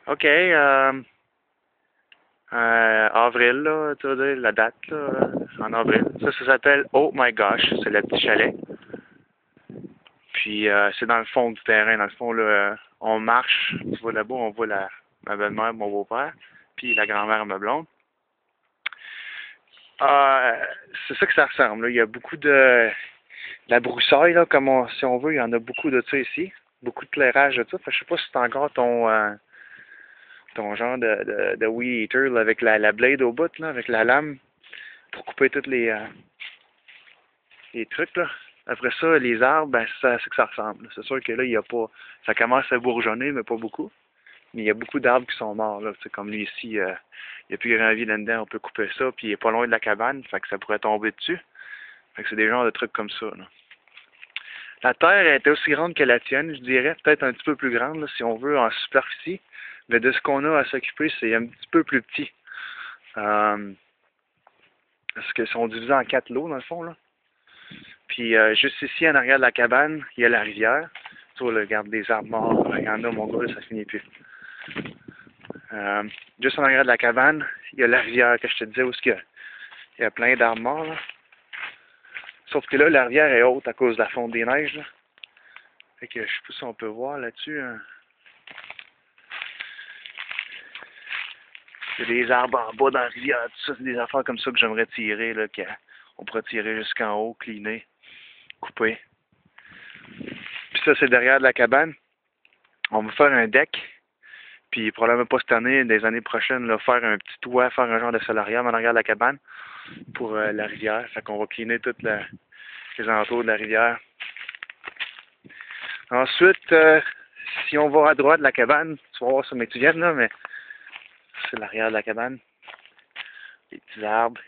OK, avril, là, tu veux dire, la date, là, en avril. Ça s'appelle Oh My Gosh, c'est le petit chalet. Puis, c'est dans le fond du terrain. Dans le fond, là, on marche, tu vois là-bas, on voit ma belle-mère, mon beau-père, puis la grand-mère à ma blonde. Euh, c'est ça que ça ressemble, là. Il y a beaucoup de la broussaille, là, si on veut, il y en a beaucoup de ça ici. Beaucoup de clairage de ça. Fait que je sais pas si c'est encore ton genre de weed eater là, avec la blade au bout, là, avec la lame, pour couper tous les trucs, là. Après ça, les arbres, ben, c'est que ça ressemble. C'est sûr que là, il y a pas. Ça commence à bourgeonner, mais pas beaucoup. Mais il y a beaucoup d'arbres qui sont morts, là. C'est comme lui ici, il n'y a plus grand vie là-dedans, on peut couper ça, puis il est pas loin de la cabane, fait que ça pourrait tomber dessus. Fait que c'est des genres de trucs comme ça, là. La Terre était aussi grande que la tienne, je dirais, peut-être un petit peu plus grande, là, si on veut, en superficie. Mais de ce qu'on a à s'occuper, c'est un petit peu plus petit. Parce qu'ils sont divisés en 4 lots, dans le fond, là. Puis juste ici, en arrière de la cabane, il y a la rivière. Tu vois, là, regarde des arbres morts. Il y en a, mon gars, là, ça finit plus. Juste en arrière de la cabane, il y a la rivière que je te disais où il y a plein d'arbres morts, là. Sauf que là, la rivière est haute à cause de la fonte des neiges, là. Fait que je sais pas si on peut voir là-dessus, hein. Il y a des arbres en bas dans la rivière, tout ça, c'est des affaires comme ça que j'aimerais tirer, là, qu'on pourrait tirer jusqu'en haut, cleaner, couper. Puis ça, c'est derrière de la cabane. On va faire un deck, puis probablement pas cette année, des années prochaines, là, faire un petit toit, faire un genre de solarium en arrière de la cabane pour la rivière. Fait qu'on va cleaner tous les alentours de la rivière. Ensuite, si on va à droite de la cabane, tu vas voir ça, mais tu viens là, mais c'est l'arrière de la cabane. Les petits arbres.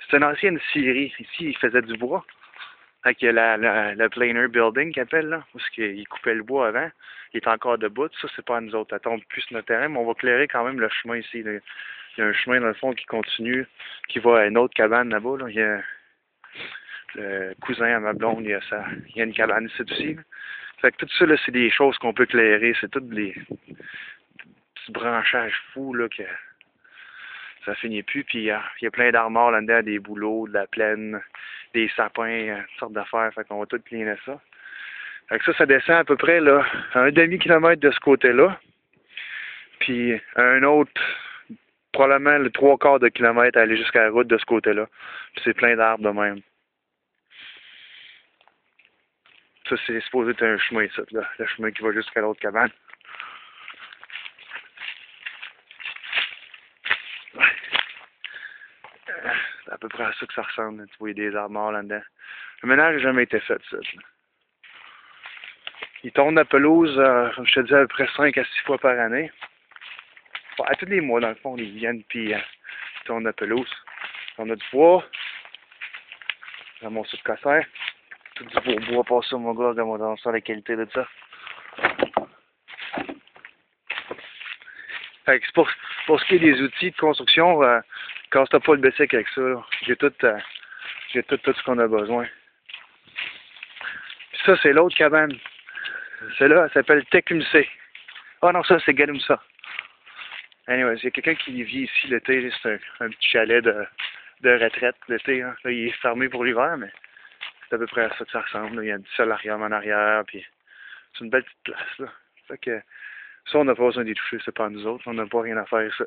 C'est une ancienne scierie. Ici, ils faisaient du bois. Fait qu'il y a le planer building qu'ils appellent, là, où ils coupaient le bois avant. Il est encore debout. Ça, c'est pas à nous autres. Ça tombe plus sur notre terrain, mais on va clairer quand même le chemin ici, là. Il y a un chemin, dans le fond, qui continue, qui va à une autre cabane là-bas, là. Il y a le cousin à ma blonde, il y a une cabane ici aussi, là. Fait que tout ça, là, c'est des choses qu'on peut clairer. C'est tous des petits branchages fous, là, que ça finit plus. Puis il y a plein d'arbres morts là-dedans, des bouleaux, de la plaine, des sapins, toutes sortes d'affaires. Fait qu'on va tout cleaner ça. Fait que ça descend à peu près là, un demi-kilomètre de ce côté-là. Puis un autre, probablement le trois quarts de kilomètre à aller jusqu'à la route de ce côté-là. Puis c'est plein d'arbres de même. Ça, c'est supposé être un chemin, ça, là. Le chemin qui va jusqu'à l'autre cabane. C'est à peu près à ça que ça ressemble. Tu vois, il y a des arbres morts là-dedans. Le ménage n'a jamais été fait, ça. Ils tournent la pelouse, comme je te disais, à peu près 5 à 6 fois par année. Bon, à tous les mois, dans le fond, ils viennent puis ils tournent la pelouse. On a du bois, ramasser de casser. Tout du beau bois, pas ça, mon gars, regarde-moi ça, la qualité de ça. Fait que c'est pour ce qui est des outils de construction, casse-toi pas le bicycle avec ça, là. J'ai tout ce qu'on a besoin. Puis ça, c'est l'autre cabane. Celle-là, elle s'appelle Tecumseh. Ah non, ça, c'est Galumsa. Anyway, il y a quelqu'un qui vit ici l'été, c'est un petit chalet de retraite l'été, hein. Là, il est fermé pour l'hiver, mais c'est à peu près à ça que ça ressemble, là. Il y a du solarium en arrière, puis c'est une belle petite place, là. Fait que ça, on n'a pas besoin d'y toucher, c'est pas à nous autres, on n'a pas rien à faire, ça.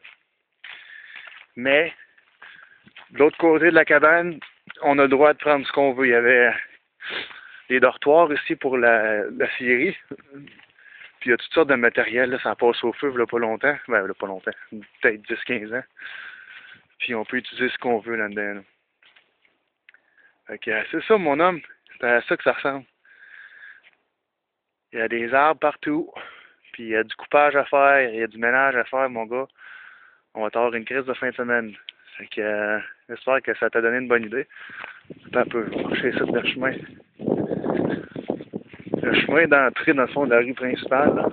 Mais, de l'autre côté de la cabane, on a le droit de prendre ce qu'on veut. Il y avait des dortoirs ici pour la scierie. Puis il y a toutes sortes de matériel, là, ça passe au feu, il pas longtemps. Ben, pas longtemps, peut-être 10-15 ans. Puis on peut utiliser ce qu'on veut là-dedans, là. Fait que c'est ça, mon homme. C'est à ça que ça ressemble. Il y a des arbres partout. Puis il y a du coupage à faire, il y a du ménage à faire, mon gars. On va avoir une crise de fin de semaine. Fait que j'espère que ça t'a donné une bonne idée. Attends un peu, je vais marcher ça le chemin. Le chemin d'entrée dans le fond de la rue principale, là.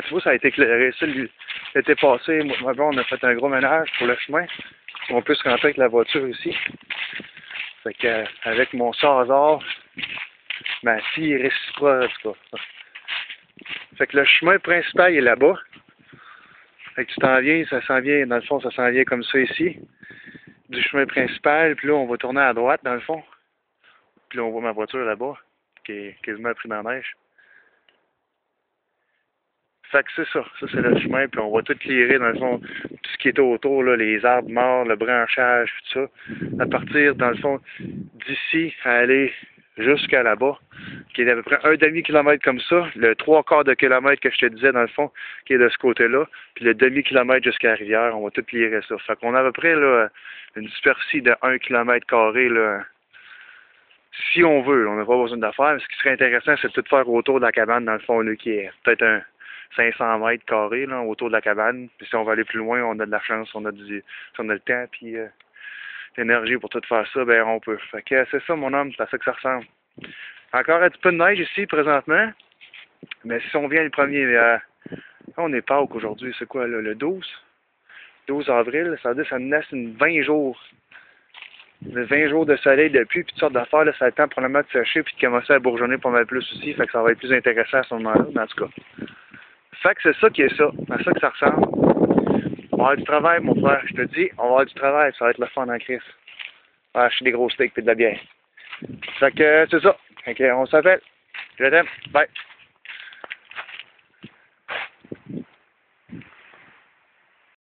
Tu vois, ça a été éclairé. Ça, l'été passé, moi, on a fait un gros ménage pour le chemin. on peut se rentrer avec la voiture ici. Fait que, avec mon Sazor, ma fille est réciproque, en tout cas. Fait que le chemin principal est là-bas. Fait que tu t'en viens, ça s'en vient, dans le fond, ça s'en vient comme ça ici. Du chemin principal, puis là, on va tourner à droite, dans le fond. Puis là, on voit ma voiture là-bas, qui est quasiment pris dans la neige. Fait que c'est ça. Ça, c'est le chemin, puis on va tout clearer, dans le fond, tout ce qui est autour, là, les arbres morts, le branchage, tout ça. À partir, dans le fond, d'ici, à aller jusqu'à là-bas, qui est à peu près un demi-kilomètre comme ça, le 3/4 de kilomètre que je te disais, dans le fond, qui est de ce côté-là, puis le demi-kilomètre jusqu'à la rivière, on va tout clearer ça. Fait qu'on a à peu près, là, une superficie de 1 km², là, si on veut. On n'a pas besoin d'affaires. Ce qui serait intéressant, c'est de tout faire autour de la cabane, dans le fond, là, qui est peut-être un 500 mètres carrés, là, autour de la cabane. Puis si on va aller plus loin, on a de la chance, si on a le temps, puis l'énergie pour tout faire ça, ben on peut. Fait que c'est ça, mon homme, c'est à ça que ça ressemble. Encore un petit peu de neige ici, présentement. Mais si on vient le premier, on est Pâques aujourd'hui, c'est quoi, là, le 12? 12 avril, ça veut dire que ça nous laisse 20 jours. 20 jours de soleil, de pluie, puis toutes sortes d'affaires, là, ça a le temps probablement de sécher, puis de commencer à bourgeonner pas mal plus aussi, fait que ça va être plus intéressant à ce moment-là, mais en tout cas. Fait que c'est ça qui est ça, à ça que ça ressemble. On va avoir du travail, mon frère, je te dis, on va avoir du travail, ça va être le fun en crise. Ah, je suis des gros steaks et de la bière. Fait que c'est ça. Fait que on s'appelle. Je t'aime. Bye.